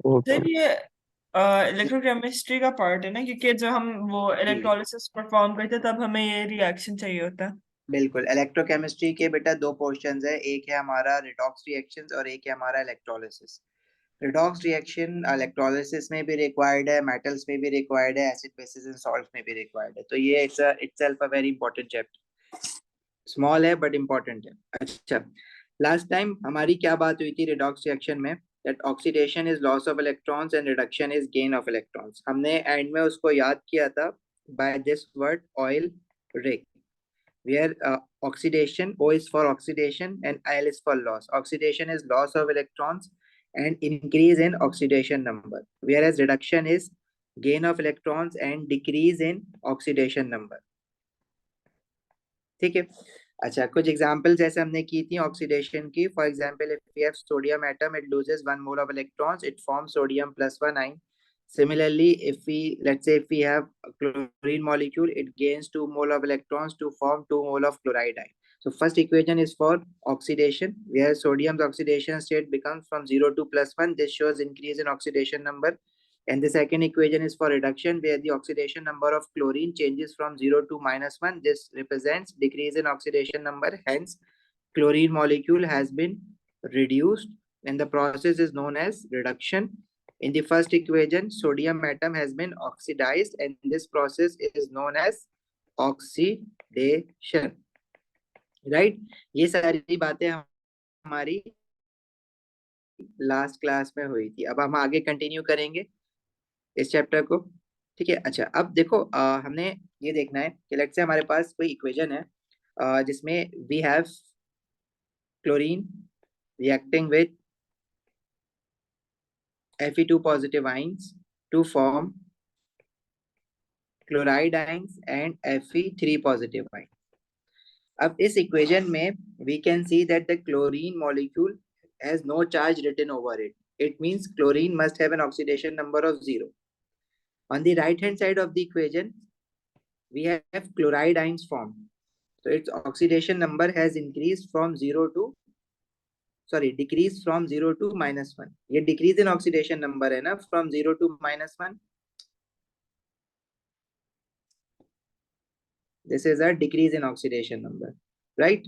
Okay. Sir ये electrochemistry का part है ना, क्योंकि जब हम वो जी इलेक्ट्रोलिसिस परफॉर्म करते हैं तब हमें ये रिएक्शन चाहिए होता है। बिल्कुल, इलेक्ट्रोकेमिस्ट्री के बेटा दो पोर्शंस है, एक है हमारा रिडॉक्स रिएक्शंस और एक है हमारा इलेक्ट्रोलिसिस। रिडॉक्स रिएक्शन इलेक्ट्रोलिसिस में भी रिक्वायर्ड है, मेटल्स में भी रिक्वायर्ड है, एसिड बेसिस एंड सॉल्ट्स में भी रिक्वायर्ड है। तो ये itself a very important chapter, small है बट इम्पोर्टेंट है। अच्छा, लास्ट टाइम हमारी क्या बात हुई थी रिडॉक्स रिएक्शन में, that oxidation is loss of electrons and reduction is gain of electrons. हमने एंड में उसको याद किया था by this word oil rig, where oxidation, O is for oxidation and IL is for loss. Oxidation is loss of electrons and increase in oxidation number, whereas reduction is gain of electrons and decrease in oxidation number. ठीक है। अच्छा, कुछ example जैसे हमने की थी oxidation की, for example if we have sodium atom, it loses 1 mole of electrons, it forms sodium plus 1 ion. Similarly, if we, let's say if we have a chlorine molecule, it gains 2 mole of electrons to form 2 mole of chloride ion. So first equation is for oxidation, where sodium's oxidation state becomes from 0 to +1. This shows increase in oxidation number. And the second equation is for reduction, where the oxidation number of chlorine changes from 0 to -1. This represents decrease in oxidation number. Hence, chlorine molecule has been reduced, and the process is known as reduction. In the first equation, sodium atom has been oxidized, and this process is known as oxidation. Right? ये सारी बातें हमारी last class में हुई थी। अब हम आगे कंटिन्यू करेंगे इस चैप्टर को। ठीक है। अच्छा, अब देखो हमने ये देखना है कि लेट्स से हमारे पास कोई इक्वेशन है जिसमें we have chlorine reacting with Fe2 positive ions to form chloride ions and Fe3 positive ions. अब इस इक्वेशन में we can see that the chlorine molecule has no charge written over it. It means chlorine must have an oxidation number of 0. On the right hand side of the equation, we have chloride ions formed. So its oxidation number has increased from 0 to, sorry, decreased from 0 to -1. ये decrease in oxidation number है ना, from 0 to -1. This is a decrease in oxidation number, right?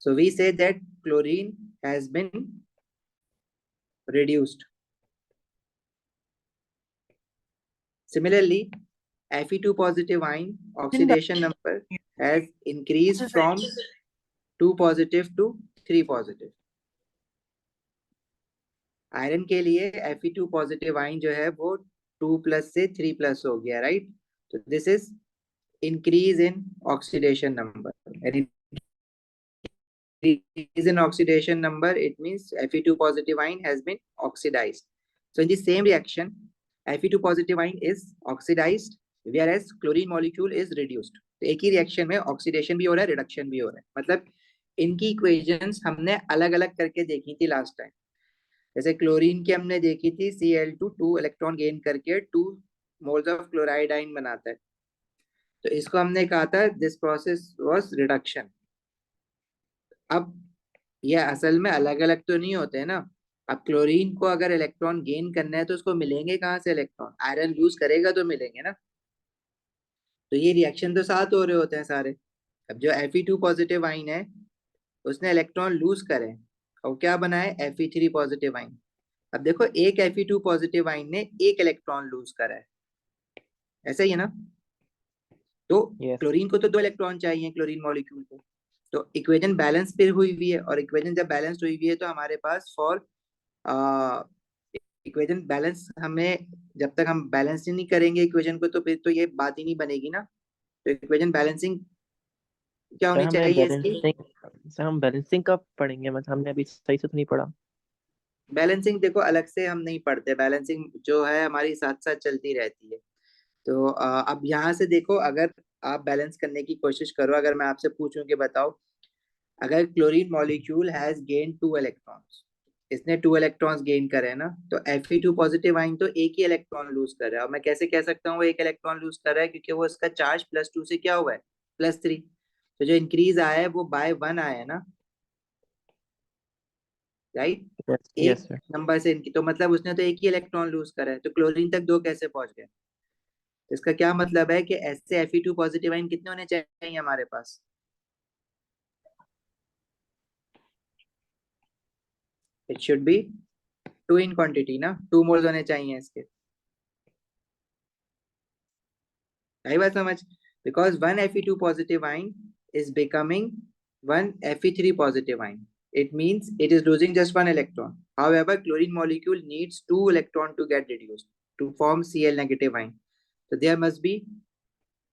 So we say that chlorine has been reduced. Similarly, Fe2 positive ion oxidation number has increased from 2 positive to 3 positive. Iron के लिए Fe2 positive ion जो है वो 2+ से 3+ हो गया, right? तो this is increase in oxidation number, and increase in oxidation number, it means Fe2 positive ion has been oxidized. So in the same reaction, Fe2 positive ion is oxidized, whereas chlorine molecule is reduced. तो एक ही reaction में oxidation भी हो रहा है, reduction भी हो रहा है। मतलब इनकी इक्वेशंस हमने अलग अलग करके देखी थी लास्ट टाइम। जैसे क्लोरीन की हमने देखी थी Cl2 2 इलेक्ट्रॉन गेन करके 2 मोल्स ऑफ क्लोराइड आयन बनाता है। तो इसको हमने कहा था दिस प्रोसेस वाज रिडक्शन। अब ये असल में अलग अलग तो नहीं होते हैं ना। अब क्लोरीन को अगर इलेक्ट्रॉन गेन करना है तो उसको मिलेंगे कहाँ से इलेक्ट्रॉन? आयरन यूज करेगा तो मिलेंगे ना। तो ये रिएक्शन तो साथ हो रहे होते हैं सारे। अब जो Fe2 पॉजिटिव आइन है उसने इलेक्ट्रॉन लूज करे और क्या बना है Fe3 पॉजिटिव आइन। अब देखो एक Fe2 पॉजिटिव आइन ने एक इलेक्ट्रॉन लूज करा है, ऐसा ही है ना। तो यस। क्लोरीन को तो 2 इलेक्ट्रॉन चाहिए क्लोरीन मॉलिक्यूल को। तो इक्वेशन बैलेंस फिर हुई हुई है, और इक्वेशन जब बैलेंस हुई हुई है तो हमारे पास फॉर इक्वेशन बैलेंस, हमें जब तक हम बैलेंस ही नहीं करेंगे इक्वेशन को तो फिर तो ये बात ही नहीं बनेगी ना। तो इक्वेशन बैलेंसिंग क्या सर होनी हमें चाहिए इसकी? बैलेंसिंग, सर हम बैलेंसिंग कब पढ़ेंगे? मतलब हमने अभी सही से तो नहीं पढ़ा। बैलेंसिंग देखो अलग से हम नहीं पढ़ते, बैलेंसिंग जो है हमारी साथ साथ चलती रहती है। तो अब यहाँ से देखो, अगर आप बैलेंस करने की कोशिश करो, अगर मैं आपसे पूछूं कि बताओ, अगर chlorine molecule has gain 2 electrons, इसने 2 इलेक्ट्रॉन्स गेन करे हैं ना, तो Fe2 पॉजिटिव आइन तो एक ही इलेक्ट्रॉन लूज कर रहा है। और मैं कैसे कह सकता हूँ वो एक इलेक्ट्रॉन लूज कर रहा है? क्योंकि वो इसका चार्ज +2 से क्या हुआ है, +3। तो जो इंक्रीज आया है वो बाय 1 आया है ना। राइट। यस एक सर। नंबर से इनकी, तो मतलब उसने तो एक ही इलेक्ट्रॉन लूज करा है, तो क्लोरीन तक दो कैसे पहुंच गए? तो इसका क्या मतलब है कि ऐसे Fe2 पॉजिटिव आयन कितने होने चाहिए हमारे पास? It should be 2 in quantity ना, 2 मोल्स होने चाहिए इसके। आई बात समझ? Because one Fe2 positive ion is becoming one Fe3 positive ion. It means it is losing just one electron. However, chlorine molecule needs two electron to get reduced to form Cl negative ion. So there must be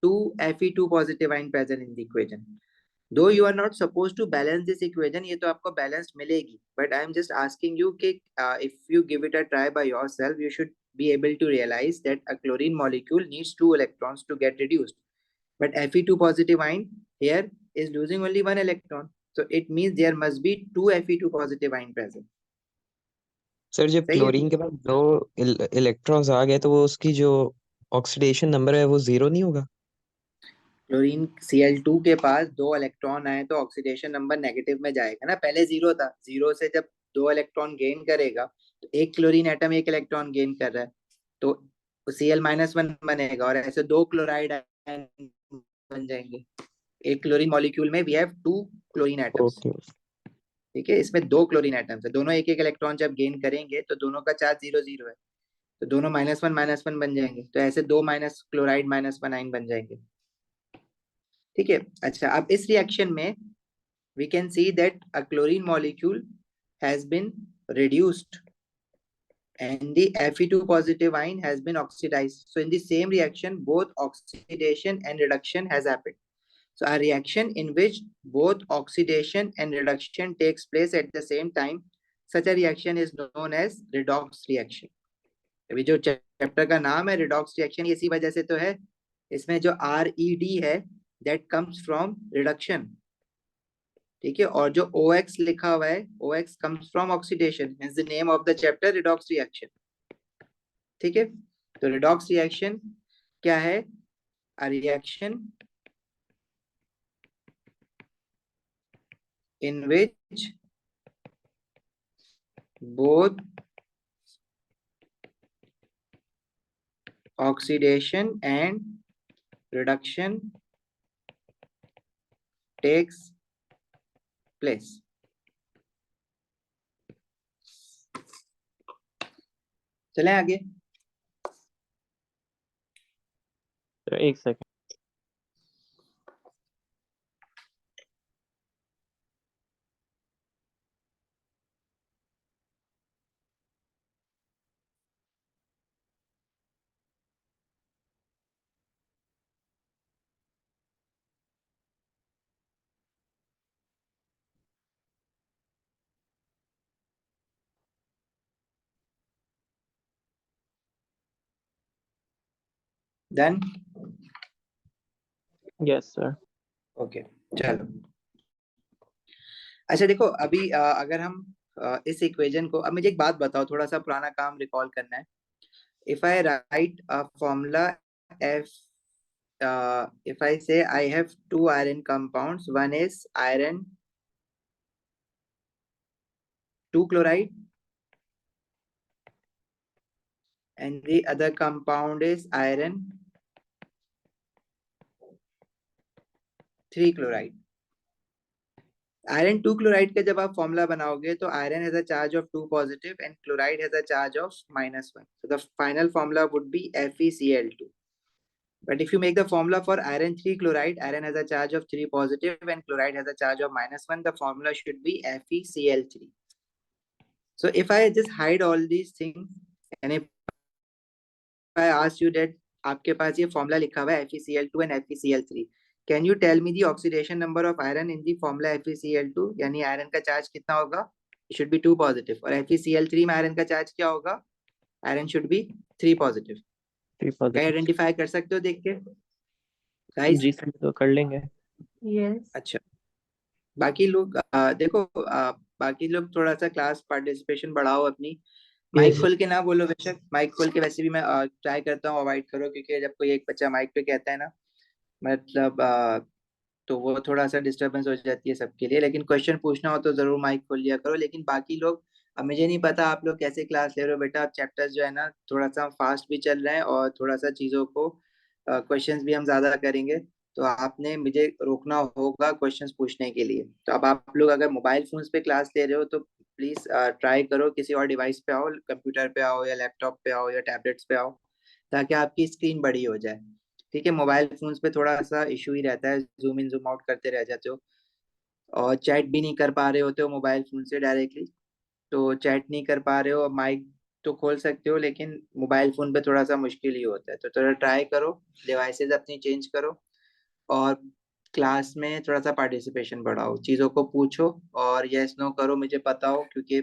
two Fe2 positive ion present in the equation. Though you are not supposed to balance this equation, ये तो आपको balanced मिलेगी. But I am just asking you कि if you give it a try by yourself, you should be able to realize that a chlorine molecule needs two electrons to get reduced. But Fe2 positive ion here is losing only one electron. So it means there must be two Fe2 positive ion present. Sir जब सही है? Chlorine के पास दो electrons आ गए तो वो उसकी जो ऑक्सीडेशन नंबर है वो जीरो नहीं होगा? क्लोरीन Cl2 के पास दो इलेक्ट्रॉन आए तो ऑक्सीडेशन नंबर नेगेटिव में जाएगा ना, पहले जीरो था, जीरो से जब दो इलेक्ट्रॉन गेन करेगा तो एक क्लोरीन एटम एक इलेक्ट्रॉन गेन कर रहा है तो Cl-1 बनेगा, और ऐसे दो क्लोराइड बन जाएंगे। एक क्लोरीन मॉलिक्यूल में we have two chlorine atoms. Okay. ठीक है, इसमें दो क्लोरीन एटम्स है, दोनों एक एक इलेक्ट्रॉन जब गेन करेंगे तो दोनों का चार्ज 0 0 है, तो दोनों -1 - 1 बन जाएंगे, तो ऐसे दो माइनस क्लोराइड -1 आयन बन जाएंगे। ठीक है, अच्छा अब इस रिएक्शन में we can see that a chlorine molecule has been reduced and the Fe2 positive ion has been oxidized. So in the same reaction, both oxidation and reduction has happened. So a reaction in which both oxidation and reduction takes place at the same time, such a reaction is known as redox reaction. अभी जो chapter का नाम है redox reaction, इसी वजह से तो है, इसमें जो RED है that comes from reduction. ठीक है, और जो OX लिखा हुआ है, OX comes from oxidation, hence the name of the chapter redox reaction. ठीक है, तो redox reaction क्या है? A reaction in which both oxidation and reduction takes place. चलें आगे। तो एक second. Done? Yes sir. Okay, चलो। अच्छा देखो, अभी अगर हम इस इक्वेशन को, अब मुझे एक बात बताओ, थोड़ा सा पुराना काम रिकॉल करना है। If I right a formula F, if I say I have two iron compounds, one is iron 2 chloride and the other compound is iron 3 chloride. Iron 2 chloride का जब आप फॉर्मूला बनाओगे तो iron has a charge of 2 positive and chloride has a charge of -1. So the final formula would be FeCl2. But if you make the formula for iron 3 chloride, iron has a charge of 3 positive and chloride has a charge of -1. The formula should be FeCl3. So if I just hide all these things and if I ask you that आपके पास ये formula लिखा हुआ है FeCl2 and FeCl3, can you tell me the oxidation number of iron in the formula FeCl2? यानी iron का charge कितना होगा? It should be 2 positive. और FeCl3 में iron का charge क्या होगा? Iron should be 3 positive. क्या आइडेंटिफाई कर सकते हो देख के गाइस? जी सर, तो कर लेंगे। यस। अच्छा, बाकी लोग देखो, बाकी लोग थोड़ा सा क्लास पार्टिसिपेशन बढ़ाओ अपनी। माइक खोल के ना बोलो, बेशक माइक खोल के वैसे भी मैं ट्राई करता हूँ अवॉइड करो, क्योंकि जब कोई एक बच्चा माइक पे कहता है ना, मतलब तो वो थोड़ा सा डिस्टरबेंस हो जाती है सबके लिए। लेकिन क्वेश्चन पूछना हो तो जरूर माइक खोल लिया करो। लेकिन बाकी लोग अब मुझे नहीं पता आप लोग कैसे क्लास ले रहे हो बेटा, चैप्टर्स जो है ना थोड़ा सा फास्ट भी चल रहे हैं और थोड़ा सा चीजों को क्वेश्चंस भी हम ज्यादा करेंगे, तो आपने मुझे रोकना होगा क्वेश्चंस पूछने के लिए। तो अब आप लोग अगर मोबाइल फोन्स पे क्लास ले रहे हो तो प्लीज ट्राई करो किसी और डिवाइस पे आओ, कंप्यूटर पे आओ या लैपटॉप पे आओ या टैबलेट्स पे आओ, ताकि आपकी स्क्रीन बड़ी हो जाए। ठीक है, मोबाइल फोन्स पे थोड़ा सा इशू ही रहता है, जूम इन जूम आउट करते रह जाते हो और चैट भी नहीं कर पा रहे होते हो मोबाइल फोन से डायरेक्टली। तो चैट नहीं कर पा रहे हो, माइक तो खोल सकते हो लेकिन मोबाइल फोन पे थोड़ा सा मुश्किल ही होता है। तो थोड़ा ट्राई करो, डिवाइसेस अपनी चेंज करो और क्लास में थोड़ा सा पार्टिसिपेशन बढ़ाओ, चीज़ों को पूछो और यस नो करो, मुझे पता हो, क्योंकि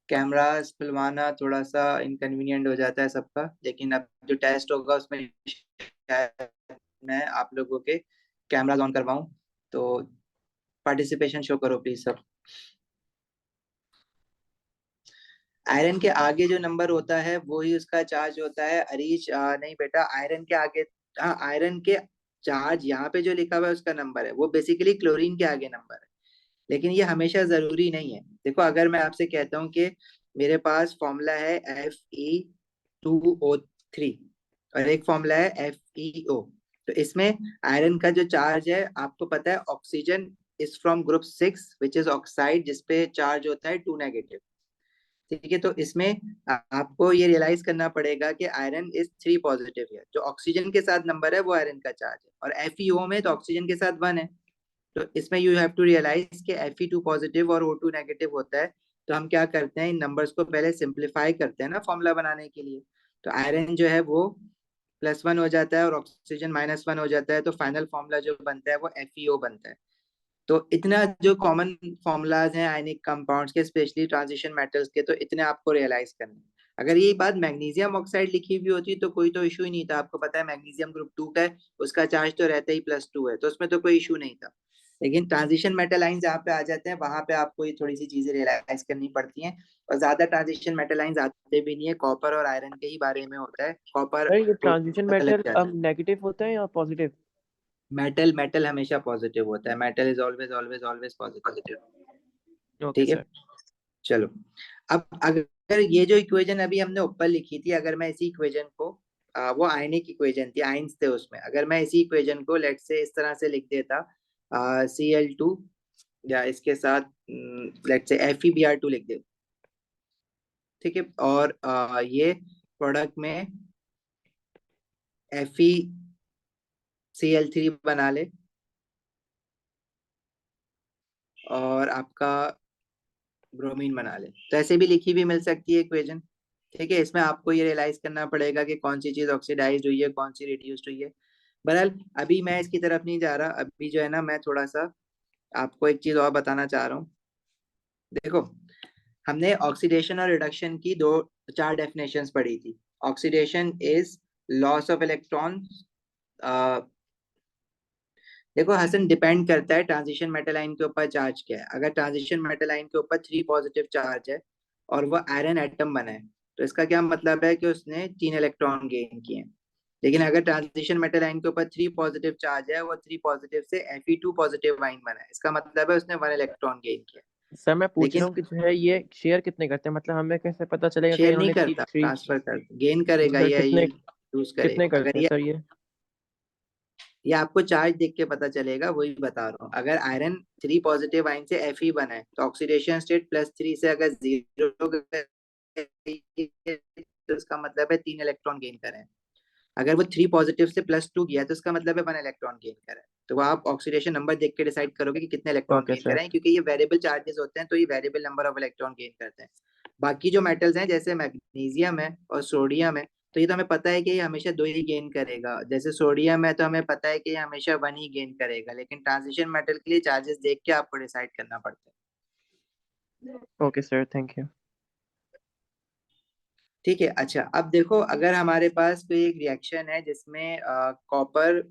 कैमरास खुलवाना थोड़ा सा इनकन्वीनियंट हो जाता है सबका। लेकिन अब जो टेस्ट होगा उसमें शायद मैं आप लोगों के कैमराज ऑन करवाऊं, तो पार्टिसिपेशन शो करो प्लीज सब। आयरन के आगे जो नंबर होता है वो ही उसका चार्ज होता है। अरीश नहीं बेटा, आयरन के आगे, हाँ आयरन के चार्ज यहाँ पे जो लिखा हुआ है उसका नंबर है, वो बेसिकली क्लोरीन के आगे नंबर है, लेकिन ये हमेशा जरूरी नहीं है। देखो अगर मैं आपसे कहता हूँ कि मेरे पास फॉर्मूला है Fe2O3 और एक फॉर्मूला है FeO, तो इसमें आयरन का जो चार्ज है आपको पता है, oxygen is from group 6 which is oxide, जिसपे चार्ज होता है 2 नेगेटिव। ठीक है, तो इसमें आपको ये रियलाइज करना पड़ेगा कि आयरन इज 3 पॉजिटिव है, जो ऑक्सीजन के साथ नंबर है वो आयरन का चार्ज है, और FeO में तो ऑक्सीजन के साथ 1 है। तो इसमें यू हैव टू रियलाइज कि Fe2 पॉजिटिव और O2 नेगेटिव होता है। तो हम क्या करते हैं, इन नंबर्स को पहले सिंप्लीफाई करते हैं ना फॉर्मूला बनाने के लिए। तो आयरन जो है वो +1 हो जाता है और ऑक्सीजन -1 हो जाता है, तो फाइनल फॉर्मूला जो बनता है वो FeO बनता है। तो इतना जो कॉमन फॉर्मूलाज हैं आयनिक कंपाउंड्स के, स्पेशली ट्रांजिशन मेटल्स के, तो इतने आपको रियलाइज करने हैं। अगर यही बात मैग्नीशियम ऑक्साइड लिखी हुई होती तो कोई तो इशू ही नहीं था। आपको पता है मैग्नीशियम ग्रुप 2 का है, उसका चार्ज तो रहता ही +2 है, तो उसमें तो कोई इशू नहीं था। लेकिन ट्रांजिशन मेटल आइन जहाँ पे आ जाते हैं वहां पे आपको ये थोड़ी सी चीजें रियलाइज करनी पड़ती हैं, और ज्यादा ट्रांजिशन मेटल आइंस आते भी नहीं है, कॉपर और आयरन के ही बारे में होता है, कॉपर सर ये तो ट्रांजिशन पता लग मेटल जाता अब है। नेगेटिव होता है या पॉजिटिव? मेटल मेटल हमेशा पॉजिटिव होता है, metal is always always always positive. Okay ठीक है, सर। चलो। अब अगर ये जो इक्वेशन अभी हमने ऊपर लिखी थी, अगर मैं इसी इक्वेशन को वो आयनिक इक्वेशन थी, आइंस थे उसमें, अगर मैं इसी इक्वेशन को लेट से इस तरह से लिख देता, Cl2 या इसके साथ लेट से FeBr2 लिख देता, ठीक है, और ये प्रोडक्ट में FeCl3 बना ले और आपका ब्रोमीन बना ले, तो ऐसे भी लिखी भी मिल सकती है इक्वेशन। ठीक है, इसमें आपको ये रियलाइज करना पड़ेगा कि कौन सी चीज ऑक्सीडाइज हुई है, कौन सी रिड्यूस्ड हुई है। बहरहाल अभी मैं इसकी तरफ नहीं जा रहा, अभी जो है ना मैं थोड़ा सा आपको एक चीज और बताना चाह रहा हूँ। देखो, हमने ऑक्सीडेशन और रिडक्शन की 4 डेफिनेशंस पढ़ी थी। Oxidation is loss of electron. देखो हसन, डिपेंड करता है ट्रांजिशन मेटल आयन के ऊपर चार्ज क्या है। अगर ट्रांजिशन मेटल आयन के ऊपर 3 पॉजिटिव चार्ज है और वो आयरन एटम बना है, तो इसका क्या मतलब है कि उसने 3 इलेक्ट्रॉन गेन किए हैं। लेकिन अगर ट्रांजिशन मेटल आयन के ऊपर 3 पॉजिटिव चार्ज है, वो 3 पॉजिटिव से Fe2 पॉजिटिव आयन बना है, इसका मतलब है उसने 1 इलेक्ट्रॉन गेन किया। सर मैं पूछ रहा लेकिन हूँ कि जो है ये शेयर कितने करते हैं, मतलब हमें कैसे पता चलेगा कि शेयर नहीं इन्होंने थ्री करता, थ्री ट्रांसफर करता, गेन करेगा सर या कितने यूज कितने करेगा। करते अगर हैं सर ये? ये आपको चार्ज देख के पता चलेगा, वही बता रहा हूँ। अगर आयरन 3 पॉजिटिव आयन से Fe बना है, तो ऑक्सीडेशन स्टेट +3 से अगर 0 तो इसका मतलब है 3 इलेक्ट्रॉन गेन करें। अगर वो 3 पॉजिटिव से +2 गया तो इसका मतलब है 1 इलेक्ट्रॉन गेन करें। तो वो आप ऑक्सीडेशन नंबर देख के डिसाइड करोगे कि कितने इलेक्ट्रॉन ओके गेन सर। करें, क्योंकि ये वेरिएबल चार्जेस होते हैं, तो ये variable number of electron gain करते हैं। बाकी जो मेटल्स हैं जैसे मैग्नीशियम है और सोडियम है, तो ये तो हमें पता है कि ये हमेशा 2 ही गेन करेगा। जैसे सोडियम है तो हमें पता है कि ये हमेशा 1 ही गेन करेगा, लेकिन ट्रांजिशन मेटल के लिए चार्जेस देख के आपको डिसाइड करना पड़ता है। Okay sir, thank you. ठीक है, अच्छा अब देखो, अगर हमारे पास कोई एक रिएक्शन है जिसमें कॉपर,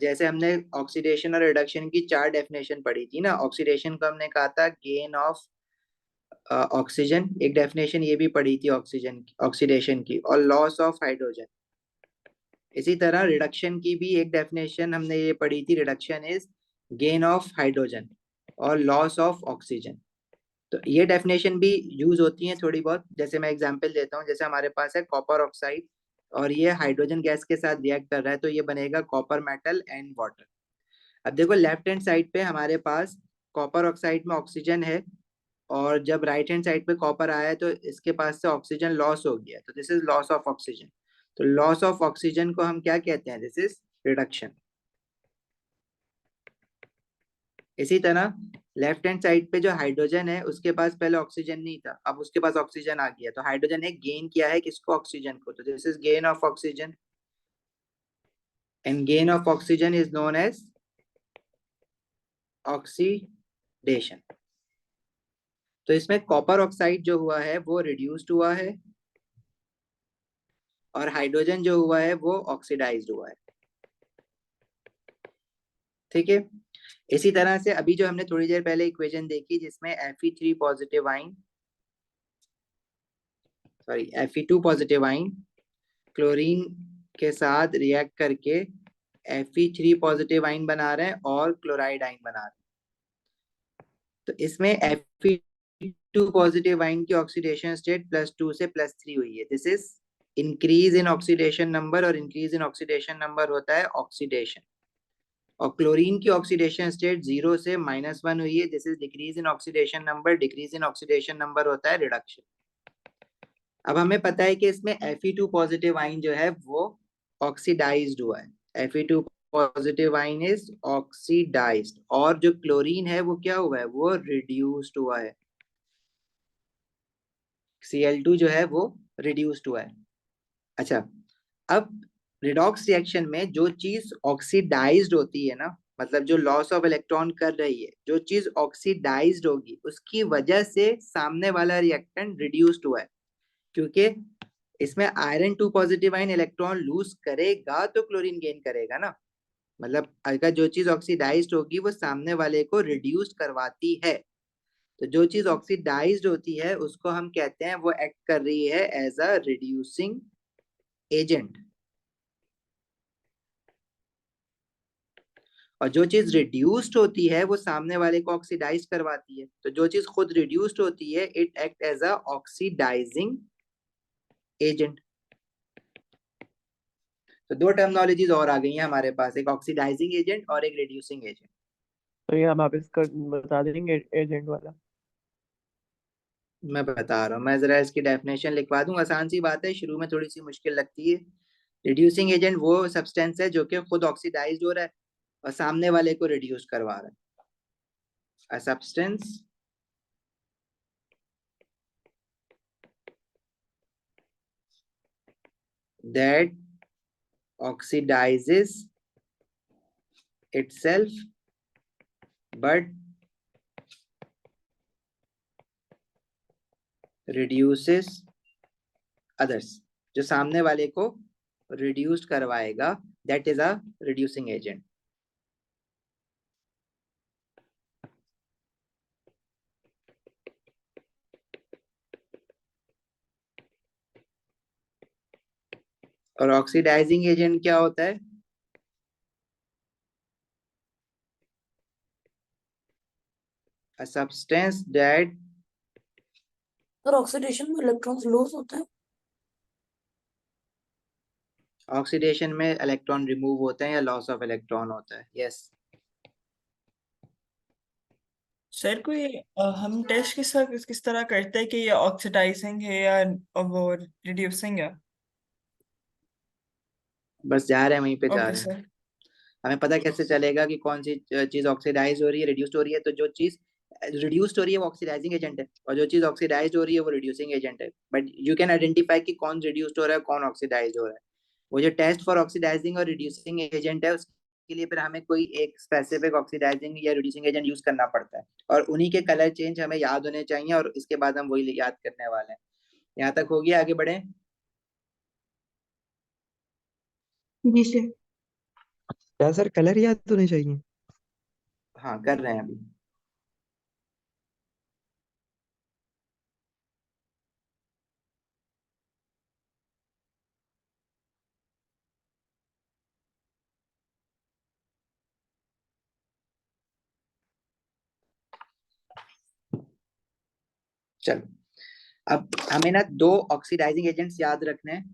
जैसे हमने ऑक्सीडेशन और रिडक्शन की 4 डेफिनेशन पढ़ी थी ना, ऑक्सीडेशन को हमने कहा था गेन ऑफ ऑक्सीजन, एक डेफिनेशन ये भी पढ़ी थी ऑक्सीजन ऑक्सीडेशन की, और लॉस ऑफ हाइड्रोजन। इसी तरह रिडक्शन की भी एक डेफिनेशन हमने ये पढ़ी थी, reduction is gain of hydrogen और लॉस ऑफ ऑक्सीजन। तो ये डेफिनेशन भी यूज होती है थोड़ी बहुत। जैसे मैं एग्जांपल देता हूँ, जैसे हमारे पास है कॉपर ऑक्साइड और ये हाइड्रोजन गैस के साथ रिएक्ट कर रहा है, तो ये बनेगा कॉपर मेटल एंड वाटर। अब देखो लेफ्ट हैंड साइड पे हमारे पास कॉपर ऑक्साइड में ऑक्सीजन है, और जब राइट हैंड साइड पे कॉपर आया है तो इसके पास से ऑक्सीजन लॉस हो गया, तो this is loss of oxygen. तो लॉस ऑफ ऑक्सीजन को हम क्या कहते हैं? This is reduction. इसी तरह लेफ्ट हैंड साइड पे जो हाइड्रोजन है उसके पास पहले ऑक्सीजन नहीं था, अब उसके पास ऑक्सीजन आ गया, तो हाइड्रोजन ने गेन किया है किसको? ऑक्सीजन को। तो this is gain of oxygen, and gain of oxygen is known as oxidation. तो इसमें कॉपर ऑक्साइड जो हुआ है वो रिड्यूस्ड हुआ है, और हाइड्रोजन जो हुआ है वो ऑक्सीडाइज्ड हुआ है। ठीक है। इसी तरह से अभी जो हमने थोड़ी देर पहले इक्वेशन देखी जिसमें Fe3 positive ion, sorry Fe2 positive ion chlorine के साथ रिएक्ट करके Fe3 पॉजिटिव आइन बना रहे हैं और क्लोराइड आइन बना रहे हैं। तो इसमें Fe2 पॉजिटिव आइन की ऑक्सीडेशन स्टेट +2 से +3 हुई है। This is increase in oxidation number, और इंक्रीज इन ऑक्सीडेशन नंबर होता है ऑक्सीडेशन। और क्लोरीन की ऑक्सीडेशन स्टेट 0 से -1 हुई है, this is decrease in oxidation number. Decrease in oxidation number होता है रिडक्शन। अब हमें पता है कि इसमें Fe2 पॉजिटिव आइन जो है वो ऑक्सीडाइज्ड हुआ है। Fe2 positive ion is oxidised, और जो क्लोरीन है वो क्या हुआ है? वो रिड्यूस्ड हुआ है। Cl2 जो है वो रिड्यूस्ड हुआ है। अच्छा, अब रिडॉक्स रिएक्शन में जो चीज ऑक्सीडाइज्ड होती है ना, मतलब जो लॉस ऑफ इलेक्ट्रॉन कर रही है, जो चीज ऑक्सीडाइज्ड होगी उसकी वजह से सामने वाला रिएक्टेंट रिड्यूस्ड हुआ है। क्योंकि इसमें iron 2 positive ion electron lose करेगा तो क्लोरीन गेन करेगा ना। मतलब अगर जो चीज ऑक्सीडाइज्ड होगी वो सामने वाले को रिड्यूस करवाती है, तो जो चीज ऑक्सीडाइज्ड होती है उसको हम कहते हैं वो एक्ट कर रही है एज अ रिड्यूसिंग एजेंट। और जो चीज रिड्यूस्ड होती है वो सामने वाले को ऑक्सीडाइज करवाती है, तो जो चीज खुद रिड्यूस्ड होती है it act as a oxidising agent. तो दो टर्मिनोलॉजीज और आ गई हैं हमारे पास, एक ऑक्सीडाइजिंग एजेंट और एक रिड्यूसिंग एजेंट। तो ये हम आप इसका बता देंगे एजेंट वाला। मैं बता रहा हूँ, मैं जरा इसकी डेफिनेशन लिखवा दूं, आसान सी बात है, शुरू में थोड़ी सी मुश्किल लगती है। रिड्यूसिंग एजेंट वो सब्सटेंस है जो कि खुद ऑक्सीडाइज हो रहा है और सामने वाले को रिड्यूस करवा रहा है। A substance that oxidizes itself but reduces others, जो सामने वाले को रिड्यूस करवाएगा, that is a reducing agent। और ऑक्सीडाइजिंग एजेंट क्या होता है? a substance that और ऑक्सीडेशन में इलेक्ट्रॉन्स लॉस होता है। ऑक्सीडेशन में इलेक्ट्रॉन रिमूव होते हैं या लॉस ऑफ इलेक्ट्रॉन होता है। यस। सर कोई हम टेस्ट किस तरह करते हैं कि ये ऑक्सीडाइजिंग है या वो रिड्यूसिंग है? बस जा रहे हैं वहीं पे जा ओके रहे हैं। सर। हमें पता कैसे चलेगा कि कौन सी चीज ऑक्सीडाइज हो रही है, रिड्यूस्ड हो रही है? तो जो चीज रिड्यूस्ड हो रही है वो ऑक्सीडाइजिंग एजेंट है, और जो चीज ऑक्सीडाइज हो रही है वो रिड्यूसिंग एजेंट है। बट यू कैन आइडेंटिफाई कि कौन रिड्यूस्ड हो रहा है कौन ऑक्सीडाइज हो रहा है। वो जो टेस्ट फॉर ऑक्सीडाइजिंग और रिड्यूसिंग एजेंट है उसके लिए फिर हमें कोई एक स्पेसिफिक ऑक्सीडाइजिंग या रिड्यूसिंग एजेंट यूज करना पड़ता है, और उन्हीं के कलर चेंज हमें याद होने चाहिए, और इसके बाद हम वही याद करने वाले हैं। यहाँ तक हो गया, आगे बढ़े। जी सर। क्या सर कलर याद होने चाहिए? हाँ कर रहे हैं अभी। चलो, अब हमें ना 2 ऑक्सीडाइजिंग एजेंट्स याद रखने हैं।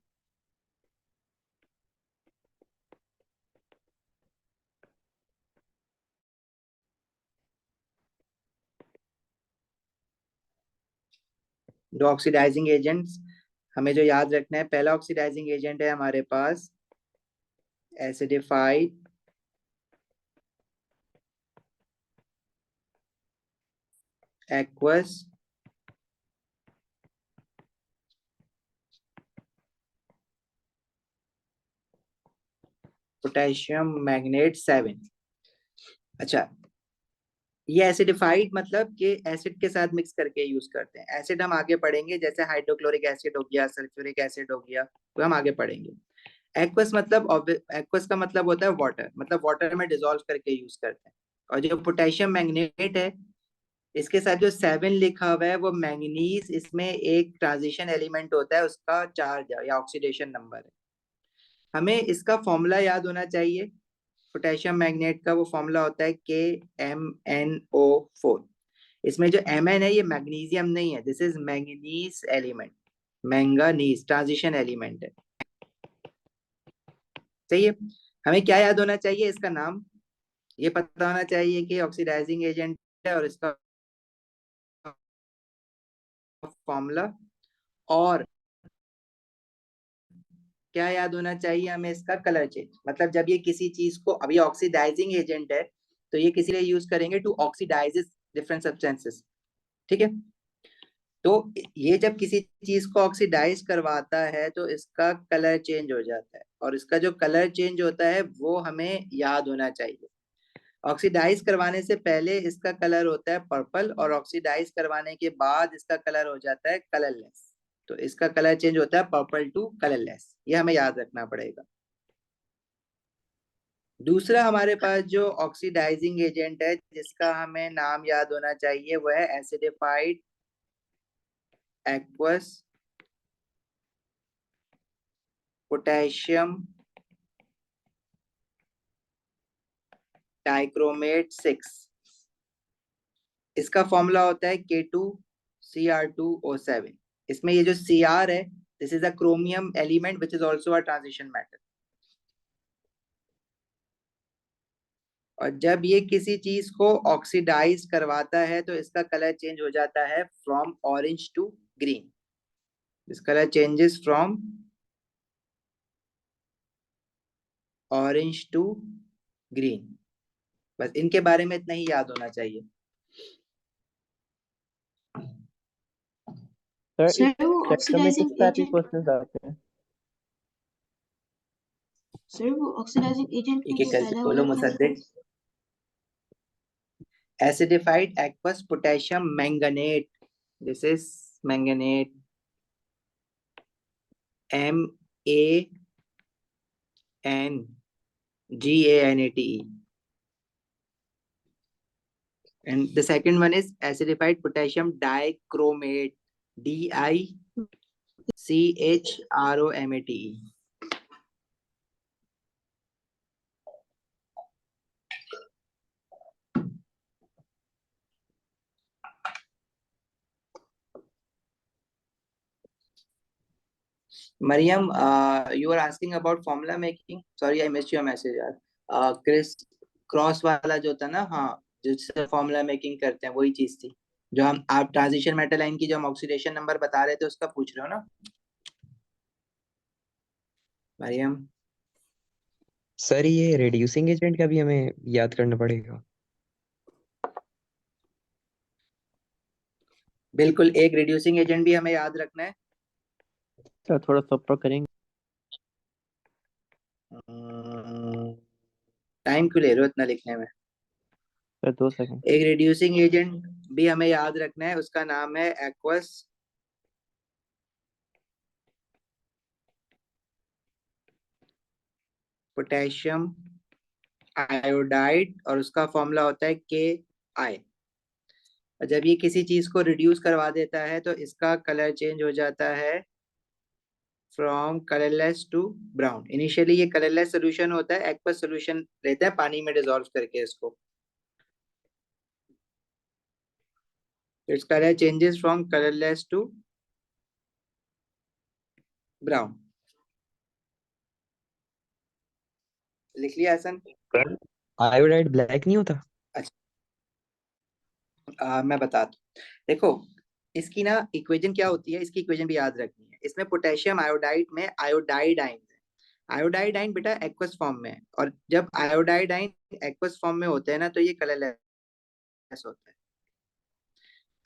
दो ऑक्सीडाइजिंग एजेंट्स हमें जो याद रखना है, पहला ऑक्सीडाइजिंग एजेंट है हमारे पास एसिडिफाइड एक्वस पोटेशियम मैग्नेट 7। अच्छा, ये एसिडिफाइड मतलब कि एसिड के साथ मिक्स करके यूज करते हैं। एसिड हम आगे पढ़ेंगे, जैसे हाइड्रोक्लोरिक एसिड हो गया, सल्फ्यूरिक एसिड हो गया, तो हम आगे पढ़ेंगे। एक्वस का मतलब होता है वाटर, मतलब वाटर में डिसॉल्व करके यूज करते हैं। और जो पोटेशियम मैग्नेट है, इसके साथ जो 7 लिखा हुआ है वो मैंगनीज, इसमें एक ट्रांजिशन एलिमेंट होता है, उसका चार्ज या ऑक्सीडेशन नंबर है। हमें इसका फॉर्मूला याद होना चाहिए। पोटेशियम मैग्नेट का वो फॉर्मूला होता है KMnO4। इसमें जो Mn है ये मैग्नीशियम नहीं है, this is manganese element, manganese transition element है। सही है। हमें क्या याद होना चाहिए, इसका नाम ये पता होना चाहिए कि ऑक्सीडाइजिंग एजेंट है और इसका फॉर्मूला। और क्या याद होना चाहिए हमें, इसका कलर चेंज, मतलब जब ये किसी चीज को, अभी ऑक्सीडाइजिंग एजेंट है तो ये किसी लिए यूज करेंगे टू ऑक्सीडाइज डिफरेंट सब्सटेंसेस। ठीक है, तो ये जब किसी चीज को ऑक्सीडाइज करवाता है तो इसका कलर चेंज हो जाता है, और इसका जो कलर चेंज होता है वो हमें याद होना चाहिए। ऑक्सीडाइज करवाने से पहले इसका कलर होता है पर्पल, और ऑक्सीडाइज करवाने के बाद इसका कलर हो जाता है कलरलेस। तो इसका कलर चेंज होता है पर्पल टू कलरलेस, ये हमें याद रखना पड़ेगा। दूसरा हमारे पास जो ऑक्सीडाइजिंग एजेंट है जिसका हमें नाम याद होना चाहिए वो है एसिडिफाइड एक्वस पोटेशियम डाइक्रोमेट 6। इसका फॉर्मूला होता है K2Cr2O7। इसमें ये जो Cr है, this is a chromium element which is also a transition metal. और जब ये किसी चीज को ऑक्सीडाइज करवाता है तो इसका कलर चेंज हो जाता है from orange to green. This colour changes from orange to green. बस इनके बारे में इतना ही याद होना चाहिए। सर सर इस वो चैप्टर में किस ऑक्सीडाइजिंग टाइप के एजेंट क्वेश्चंस आते हैं? सर वो ऑक्सीडाइजिंग एजेंट एक में एक जो करके पहला बोलो वाला क्या लिखा है? Mossadegh. Acidified aqueous potassium manganate, this is manganate, MANGANATE। And the second one is acidified potassium dichromate, DICHROMATE। Mariam, you are asking about formula making. Sorry, I missed your message यार। क्रिस क्रॉस वाला जो था ना, हाँ, जिससे formula making करते हैं वही चीज थी जो हम, आप ट्रांजिशन मेटल लाइन की जो हम ऑक्सीडेशन नंबर बता रहे थे उसका पूछ रहे हो ना मरियम? सर ये रिड्यूसिंग एजेंट का भी हमें याद करना पड़ेगा। बिल्कुल, एक रिड्यूसिंग एजेंट भी हमें याद रखना है। सर थोड़ा सा ऊपर करेंगे। टाइम क्यों ले रहे हो इतना लिखने में? Sir 2 second. एक रिड्यूसिंग एजेंट भी हमें याद रखना है, उसका नाम है एक्वस पोटेशियम आयोडाइड, और उसका फॉर्मूला होता है KI। और जब ये किसी चीज को रिड्यूस करवा देता है तो इसका कलर चेंज हो जाता है from colourless to brown. Initially ये कलरलेस सोल्यूशन होता है, एक्वस सोल्यूशन रहता है पानी में डिसॉल्व करके इसको। Its color changes from colorless to brown. लिख लिया हसन? आयोडाइड ब्लैक नहीं होता? मैं बताता हूँ। देखो इसकी ना इक्वेशन क्या होती है, इसकी इक्वेशन भी याद रखनी है। इसमें पोटेशियम आयोडाइड में आयोडाइड आयन है। आयोडाइड आयन बेटा एक्वस फॉर्म में है, और जब आयोडाइड आयन एक्वस फॉर्म में होते हैं ना तो ये कलरलेस होता है।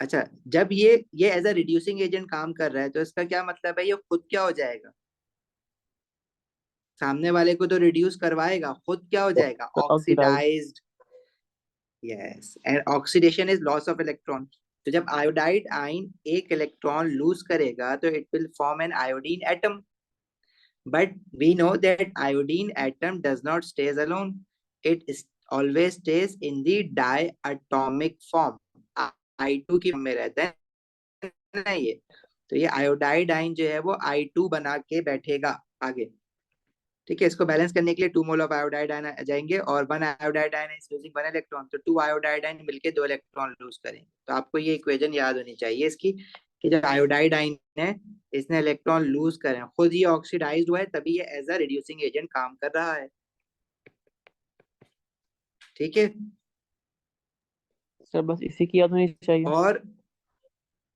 अच्छा, जब ये एज अ रिड्यूसिंग एजेंट काम कर रहा है तो इसका क्या मतलब है, ये खुद क्या हो जाएगा, सामने वाले को तो रिड्यूस करवाएगा, खुद क्या हो जाएगा, oxidise. Oxidised. Yes, and oxidation is loss of electron. तो जब आयोडाइड आयन एक इलेक्ट्रॉन लूज करेगा तो it will form an iodine atom, but we know that iodine atom does not stays alone. It always stays in the diatomic form. I2 की form में रहता है ना ये। तो ये आयोडाइड आयन जो है वो I2 बना के बैठेगा आगे। ठीक है, इसको बैलेंस करने के लिए 2 मोल ऑफ आयोडाइड आयन आ जाएंगे, और 1 iodide ion is losing 1 electron, तो 2 आयोडाइड आयन मिलके 2 इलेक्ट्रॉन लूज करेंगे। तो आपको ये इक्वेशन याद होनी चाहिए इसकी, कि जो आयोडाइड आयन है इसने इलेक्ट्रॉन लूज करे, खुद ये ऑक्सीडाइज्ड हुआ है, तभी ये एज अ रिड्यूसिंग एजेंट काम कर रहा है। ठीक है सर बस इसी की याद होनी चाहिए। और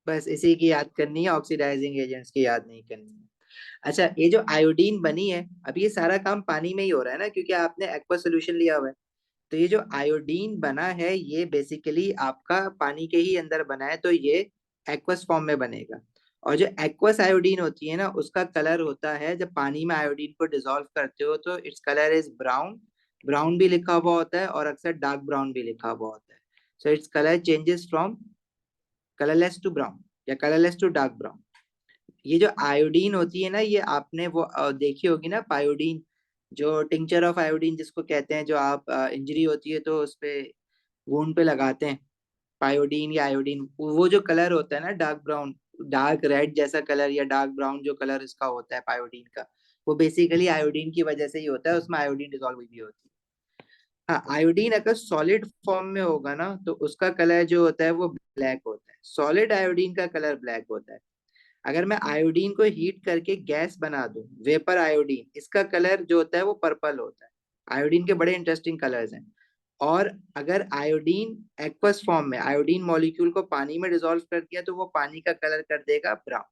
बस इसी की याद करनी है, ऑक्सीडाइजिंग एजेंट्स की याद नहीं करनी है। अच्छा, ये जो आयोडीन बनी है, अब ये सारा काम पानी में ही हो रहा है ना, क्योंकि आपने एक्वा सोल्यूशन लिया हुआ है। तो ये जो आयोडीन बना है ये बेसिकली आपका पानी के ही अंदर बना है, तो ये एक्वस फॉर्म में बनेगा। और जो एक्वस आयोडीन होती है ना, उसका कलर होता है, जब पानी में आयोडीन को डिसॉल्व करते हो तो its colour is brown. Brown भी लिखा हुआ होता है और अक्सर डार्क ब्राउन भी लिखा हुआ होता है। So its colour changes from colourless to brown या कलरलेस टू डार्क ब्राउन। ये जो आयोडीन होती है ना, ये आपने वो देखी होगी ना, पायोडीन, जो टिंचर ऑफ आयोडीन जिसको कहते हैं, जो आप इंजरी होती है तो उस पे वुंड पे लगाते हैं, पायोडीन या आयोडीन, वो जो कलर होता है ना डार्क ब्राउन, डार्क रेड जैसा कलर या डार्क ब्राउन जो कलर इसका होता है पायोडीन का, वो बेसिकली आयोडीन की वजह से ही होता है, उसमें आयोडीन डिसॉल्व हुई भी होती है। हाँ, आयोडीन अगर सॉलिड फॉर्म में होगा ना तो उसका कलर जो होता है वो ब्लैक होता है, सॉलिड आयोडीन का कलर ब्लैक होता है। अगर मैं आयोडीन को हीट करके गैस बना दूं, वेपर आयोडीन, इसका कलर जो होता है वो पर्पल होता है। आयोडीन के बड़े इंटरेस्टिंग कलर्स हैं। और अगर आयोडीन एक्वस फॉर्म में आयोडीन मॉलिक्यूल को पानी में डिसॉल्व कर दिया तो वो पानी का कलर कर देगा ब्राउन।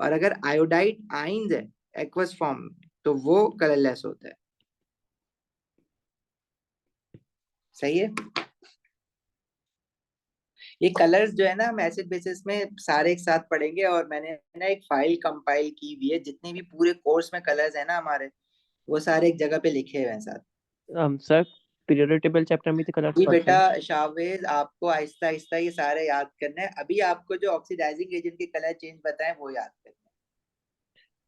और अगर आयोडाइड आइंस है एक्वस फॉर्म में तो वो कलरलेस होता है। सही है। ये कलर्स जो है ना हम एसिड बेसिस में सारे एक साथ पढ़ेंगे, और मैंने ना एक फाइल कंपाइल की हुई है, जितने भी पूरे कोर्स में कलर्स है ना हमारे, वो सारे एक जगह पे लिखे हुए हैं साथ। सर पीरियोडिक टेबल चैप्टर में तो कलर्स जी पढ़ते बेटा हैं। शावेज, आपको आहिस्ता आहिस्ता ये सारे याद करना है। अभी आपको जो ऑक्सीडाइजिंग एजेंट के कलर चेंज बताएं वो याद करना है।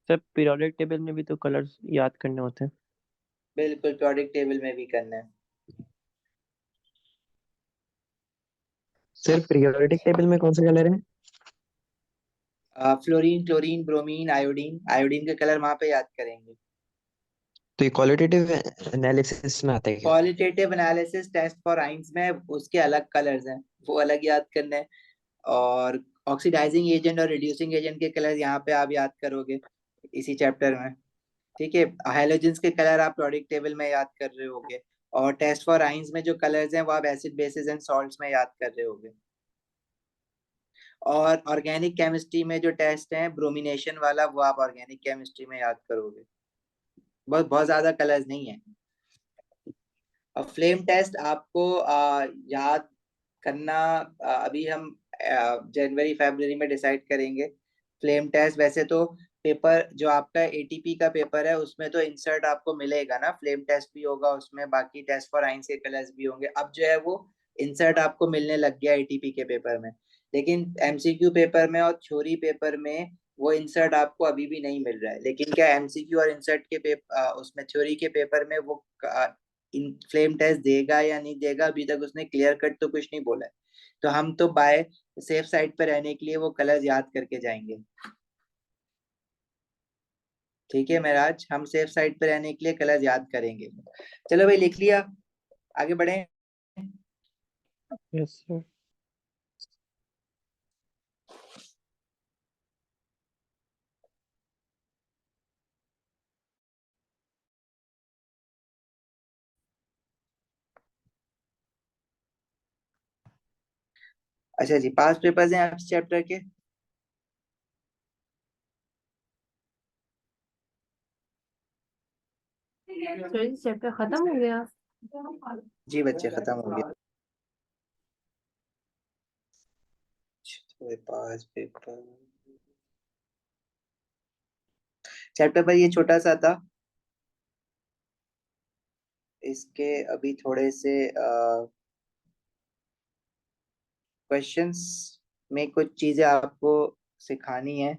सर पीरियोडिक टेबल में भी तो कलर्स याद करने होते हैं। बिल्कुल, पीरियोडिक टेबल में भी करना है। सर पीरियोडिक टेबल में कौन सा कलर है? Fluorine, chlorine, bromine, iodine, iodine के कलर वहां पे याद करेंगे। तो ये क्वालिटेटिव एनालिसिस में आता है क्या? Qualitative analysis test for ions में उसके अलग कलर्स हैं, वो अलग याद करना है। और ऑक्सीडाइजिंग एजेंट और रिड्यूसिंग एजेंट के कलर यहाँ पे आप याद करोगे इसी चैप्टर में। ठीक है, हाइलोजेंस के कलर आप पीरियोडिक टेबल में याद कर रहे होगे, और टेस्ट फॉर आइंस में जो कलर्स हैं वो आप एसिड बेसिस एंड सॉल्ट्स में याद कर रहे होगे। और ऑर्गेनिक केमिस्ट्री में जो टेस्ट है ब्रोमिनेशन वाला, वो आप ऑर्गेनिक केमिस्ट्री में याद करोगे। बहुत बहुत ज्यादा कलर्स नहीं है। और फ्लेम टेस्ट आपको याद करना, अभी हम जनवरी फरवरी में डिसाइड करेंगे। फ्लेम टेस्ट वैसे तो पेपर जो आपका एटीपी का पेपर है उसमें तो इंसर्ट आपको मिलेगा ना, फ्लेम टेस्ट भी होगा उसमें, बाकी टेस्ट फॉर आइंस के कलर्स भी होंगे। अब जो है वो इंसर्ट आपको मिलने लग गया एटीपी के पेपर में, लेकिन एमसीक्यू पेपर में और थ्योरी पेपर में वो इंसर्ट आपको अभी भी नहीं मिल रहा है। लेकिन क्या एमसीक्यू और इंसर्ट के पेपर, उसमें थ्योरी के पेपर में वो इन फ्लेम टेस्ट देगा या नहीं देगा, अभी तक उसने क्लियर कट तो कुछ नहीं बोला है। तो हम तो बाय सेफ साइड पर रहने के लिए वो कलर्स याद करके जाएंगे। ठीक है महराज, हम सेफ साइड पर रहने के लिए कलर्स याद करेंगे। चलो भाई, लिख लिया, आगे बढ़े। Yes sir. अच्छा जी, पास पेपर्स हैं इस चैप्टर के? चैप्टर खत्म हो गया। जी बच्चे, खत्म हो गया। पास पेपर चैप्टर पर ये छोटा सा था। इसके अभी थोड़े से क्वेश्चंस में कुछ चीजें आपको सिखानी है,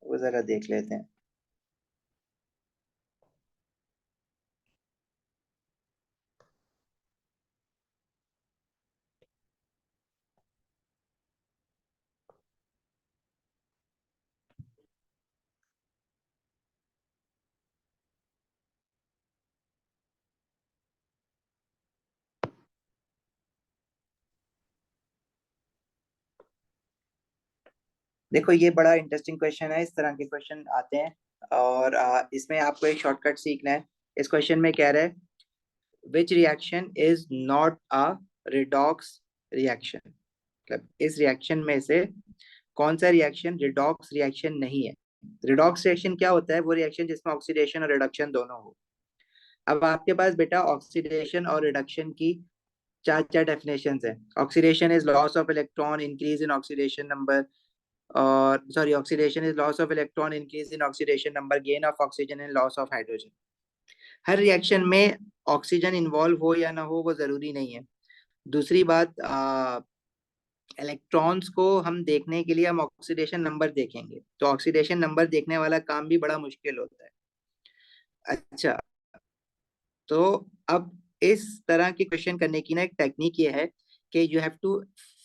वो जरा देख लेते हैं। देखो, ये बड़ा इंटरेस्टिंग क्वेश्चन है। इस तरह के क्वेश्चन आते हैं और इसमें आपको एक शॉर्टकट सीखना है। इस क्वेश्चन में कह रहा है विच reaction is not a redox reaction, मतलब इस रिएक्शन में से कौन सा रिएक्शन रिडॉक्स रिएक्शन नहीं है। रिडॉक्स रिएक्शन क्या होता है? वो रिएक्शन जिसमें ऑक्सीडेशन और रिडक्शन दोनों हो। अब आपके पास बेटा ऑक्सीडेशन और रिडक्शन की चार चार डेफिनेशन है। Oxidation is loss of electron, increase in oxidation number, और sorry, oxidation is loss of electron, increase in oxidation number, gain of oxygen and loss of hydrogen. हर रिएक्शन में ऑक्सीजन इन्वॉल्व हो या ना हो वो जरूरी नहीं है। दूसरी बात, इलेक्ट्रॉन्स को हम देखने के लिए हम ऑक्सीडेशन नंबर देखेंगे, तो ऑक्सीडेशन नंबर देखने वाला काम भी बड़ा मुश्किल होता है। अच्छा, तो अब इस तरह के क्वेश्चन करने की ना एक टेक्निक ये है कि you have to,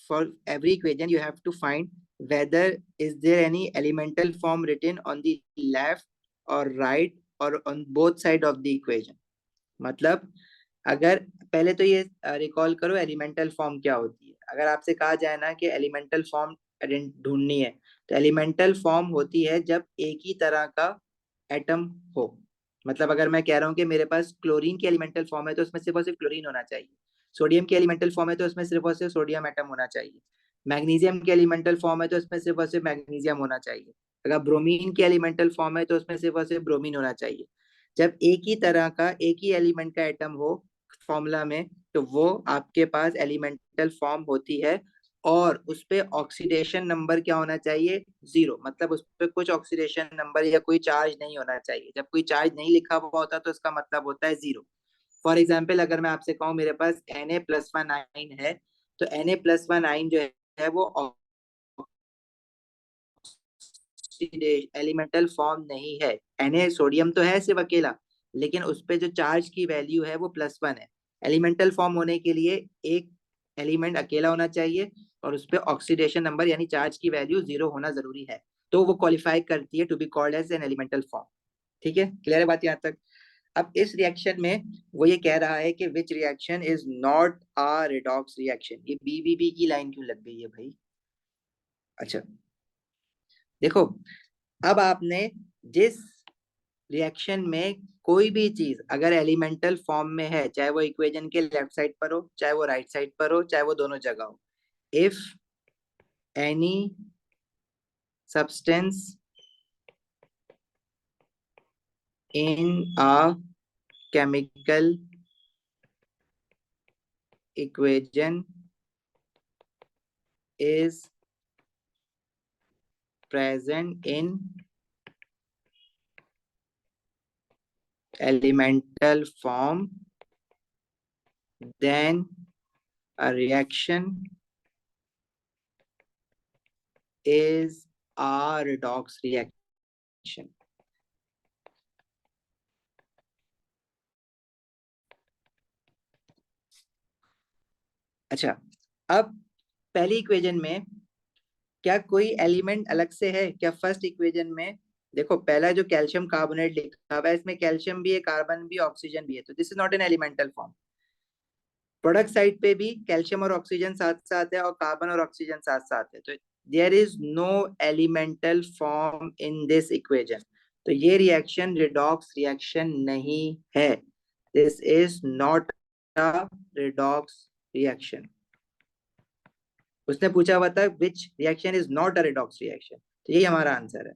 for every equation you have to find whether is there any elemental form written on the left और राइट और on both side of the equation. मतलब अगर पहले तो ये रिकॉल करो एलिमेंटल फॉर्म क्या होती है। अगर आपसे कहा जाए ना कि एलिमेंटल फॉर्म ढूंढनी है, तो एलिमेंटल फॉर्म होती है जब एक ही तरह का एटम हो। मतलब अगर मैं कह रहा हूँ कि मेरे पास क्लोरीन की एलिमेंटल फॉर्म है तो उसमें सिर्फ और सिर्फ क्लोरीन होना चाहिए। सोडियम की एलिमेंटल फॉर्म है तो उसमें सिर्फ और सिर्फ सोडियम एटम होना चाहिए। मैग्नीशियम की एलिमेंटल फॉर्म है तो उसमें सिर्फ और सिर्फ मैग्नीशियम होना चाहिए। अगर ब्रोमीन की एलिमेंटल फॉर्म है तो उसमें सिर्फ और सिर्फ ब्रोमीन होना चाहिए। जब एक ही तरह का एक ही एलिमेंट का एटम हो फॉर्मूला में, तो वो आपके पास एलिमेंटल फॉर्म होती है। और उस पे ऑक्सीडेशन नंबर क्या होना चाहिए? 0। मतलब उस पे कुछ ऑक्सीडेशन नंबर या कोई चार्ज नहीं होना चाहिए। जब कोई चार्ज नहीं लिखा हुआ होता तो इसका मतलब होता है 0। फॉर एग्जाम्पल, अगर मैं आपसे कहूँ मेरे पास Na+1 आइन है, तो Na+1 आइन जो है वो एलिमेंटल फॉर्म नहीं है। Na सोडियम तो है सिर्फ अकेला, लेकिन उस पे जो चार्ज की वैल्यू है वो +1 है। एलिमेंटल फॉर्म होने के लिए एक एलिमेंट अकेला होना चाहिए और उस पे ऑक्सीडेशन नंबर यानी चार्ज की वैल्यू 0 होना जरूरी है, तो वो क्वालिफाई करती है to be called as an elemental form. ठीक है, क्लियर है बात यहाँ तक? अब इस रिएक्शन में वो ये कह रहा है कि विच reaction is not a redox reaction. ये बीबीबी की लाइन क्यों लग गई है भाई? अच्छा, देखो, अब आपने जिस रिएक्शन में कोई भी चीज अगर एलिमेंटल फॉर्म में है, चाहे वो इक्वेशन के लेफ्ट साइड पर हो, चाहे वो राइट साइड पर हो, चाहे वो दोनों जगह हो, if any substance in a chemical equation is present in elemental form, then a reaction is a redox reaction. अच्छा, अब पहली इक्वेशन में क्या कोई एलिमेंट अलग से है क्या? फर्स्ट इक्वेशन में देखो, पहला जो कैल्शियम कार्बोनेट लिखा हुआ है, इसमें कैल्शियम भी है, कार्बन भी, ऑक्सीजन भी है, तो this is not an elemental form. Product side पे भी कैल्शियम और ऑक्सीजन साथ साथ है और कार्बन और ऑक्सीजन साथ साथ है, तो there is no elemental form in this equation. तो ये रिएक्शन रिडॉक्स रिएक्शन नहीं है। This is not a redox reaction. उसने पूछा हुआ था which reaction is not a redox reaction, तो यही हमारा आंसर है।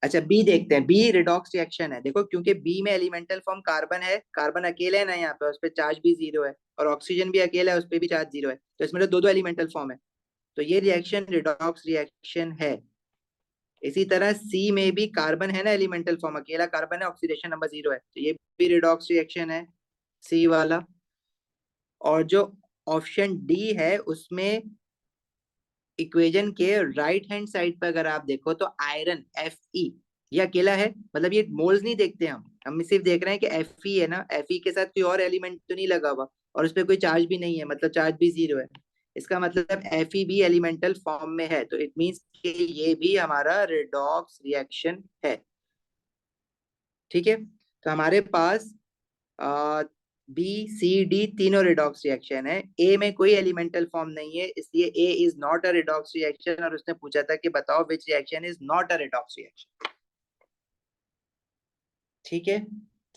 अच्छा बी देखते हैं, बी रिडॉक्स रिएक्शन है। देखो क्योंकि बी में एलिमेंटल फॉर्म कार्बन है, कार्बन अकेले है ना यहाँ पे, उस पर चार्ज भी 0 है, और ऑक्सीजन भी अकेला है, उस पर भी चार्ज 0 है, तो इसमें तो दो दो एलिमेंटल फॉर्म है, तो ये रिएक्शन रिडॉक्स रिएक्शन है। इसी तरह सी में भी कार्बन है ना, एलिमेंटल फॉर्म अकेला कार्बन है, ऑक्सीडेशन नंबर 0 है, तो ये भी रिडॉक्स रिएक्शन है, सी वाला। और जो ऑप्शन डी है उसमें इक्वेशन के राइट हैंड साइड पर अगर आप देखो तो आयरन Fe ये अकेला है, मतलब ये मोल्स नहीं देखते हम सिर्फ देख रहे हैं कि Fe है ना, Fe के साथ कोई और एलिमेंट तो नहीं लगा हुआ, और उस पर कोई चार्ज भी नहीं है, मतलब चार्ज भी 0 है। इसका मतलब Fe भी एलिमेंटल फॉर्म में है, तो इट मींस कि ये भी हमारा रिडॉक्स रिएक्शन है। ठीक है, तो हमारे पास बी सी डी तीनों रिडॉक्स रिएक्शन है, ए में कोई एलिमेंटल फॉर्म नहीं है, इसलिए A is not a redox reaction, और उसने पूछा था कि बताओ which reaction is not a redox reaction. ठीक है,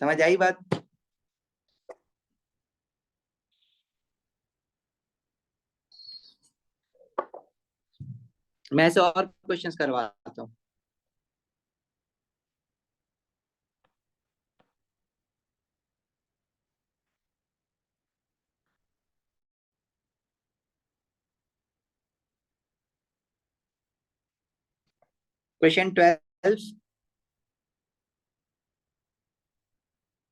समझ आई बात? मैं ऐसे और क्वेश्चंस करवाता हूँ। क्वेश्चन 12,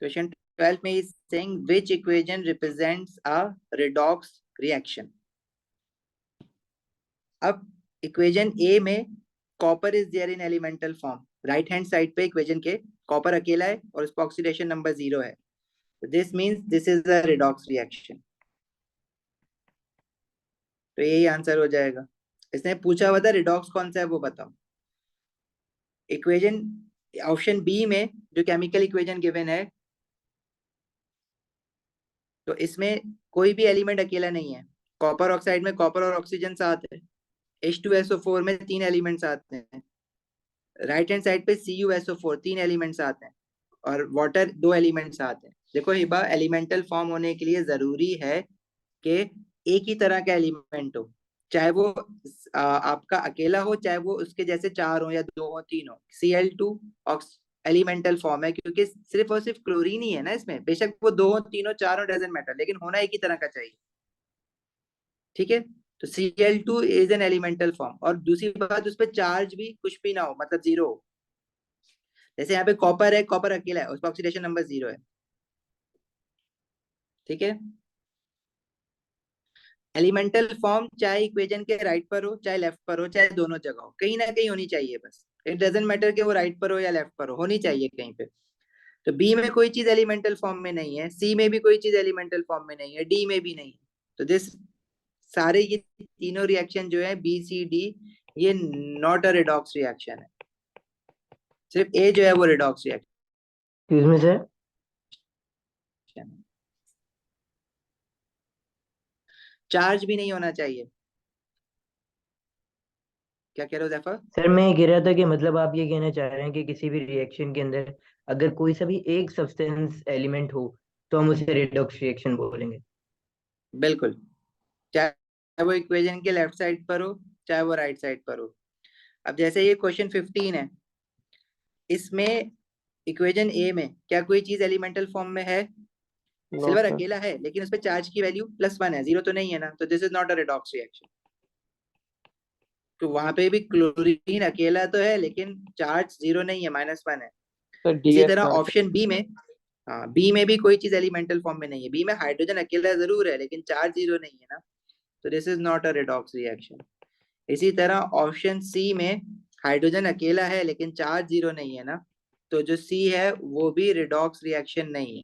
क्वेश्चन 12 में is saying which equation represents a redox reaction. अब इक्वेशन ए में copper is there in elemental form, right hand side पे इक्वेशन के कॉपर अकेला है और उसका ऑक्सीडेशन नंबर 0 है, this means this is a redox reaction, तो यही आंसर हो जाएगा। इसने पूछा हुआ था रिडॉक्स कौन सा है वो बताओ। इक्वेशन ऑप्शन बी में जो केमिकल इक्वेशन गिवन है, तो इसमें कोई भी एलिमेंट अकेला नहीं है, कॉपर ऑक्साइड में कॉपर और ऑक्सीजन साथ है, H2SO4 में 3 एलिमेंट्स आते हैं, राइट हैंड साइड पे CuSO4 3 एलिमेंट्स आते हैं, और वाटर 2 एलिमेंट्स आते हैं। देखो हिबा, एलिमेंटल फॉर्म होने के लिए जरूरी है कि एक ही तरह का एलिमेंट हो, चाहे वो आपका अकेला हो, चाहे वो उसके जैसे 4 हो या 2 हो 3 हो। Cl2 एलिमेंटल फॉर्म है, क्योंकि सिर्फ और सिर्फ क्लोरीन ही है ना इसमें, बेशक वो 2 हो 3 हो 4 हो डजेंट मैटर, लेकिन होना एक ही तरह का चाहिए। ठीक है, तो Cl2 is an elemental form, और दूसरी बात उस पर चार्ज भी कुछ भी ना हो, मतलब 0 हो। जैसे यहाँ पे कॉपर है, कॉपर अकेला है, उसका ऑक्सीडेशन नंबर 0 है। ठीक है, एलिमेंटल फॉर्म चाहे इक्वेशन के राइट पर हो, चाहे लेफ्ट पर हो, चाहे दोनों जगह हो, कहीं ना कहीं होनी चाहिए, बस इट डजेंट मैटर कि वो राइट पर हो या लेफ्ट पर हो, होनी चाहिए कहीं पे। तो बी में कोई चीज एलिमेंटल फॉर्म में नहीं है, सी में भी कोई चीज एलिमेंटल फॉर्म में नहीं है, डी में भी नहीं है, तो दिस सारे ये तीनों रिएक्शन जो है बी सी डी, ये नॉट अ रिडॉक्स रिएक्शन है, सिर्फ ए जो है वो redox excuse me sir, reaction है। चार्ज भी नहीं होना चाहिए। क्या कह रहे हो जैफर? सर मैं ये कह रहा था कि मतलब आप ये कहना चाह रहे हैं कि किसी भी रिएक्शन के अंदर अगर कोई सा भी एक सब्सटेंस एलिमेंट हो तो हम उसे रिडॉक्स रिएक्शन बोलेंगे। बिल्कुल, चाहे वो इक्वेशन के लेफ्ट साइड पर हो, चाहे वो राइट साइड पर हो। अब जैसे ये क्वेश्चन 15 है, इसमें इक्वेशन ए में क्या कोई चीज एलिमेंटल फॉर्म में है? No silver sir. अकेला है, लेकिन उस पर चार्ज की वैल्यू +1 है, 0 तो नहीं है ना, तो this is not a redox reaction. तो वहां पे भी क्लोरीन अकेला तो है, लेकिन चार्ज 0 नहीं है, -1 है। सर इसी डीएफ तरह का ऑप्शन बी में, हाँ बी में भी कोई चीज एलिमेंटल फॉर्म में नहीं है, बी में हाइड्रोजन अकेला जरूर है, लेकिन चार्ज 0 नहीं है ना, तो this is not a redox reaction. इसी तरह ऑप्शन सी में हाइड्रोजन अकेला है, लेकिन चार्ज 0 नहीं है ना, तो जो सी है वो भी रिडॉक्स रिएक्शन नहीं है।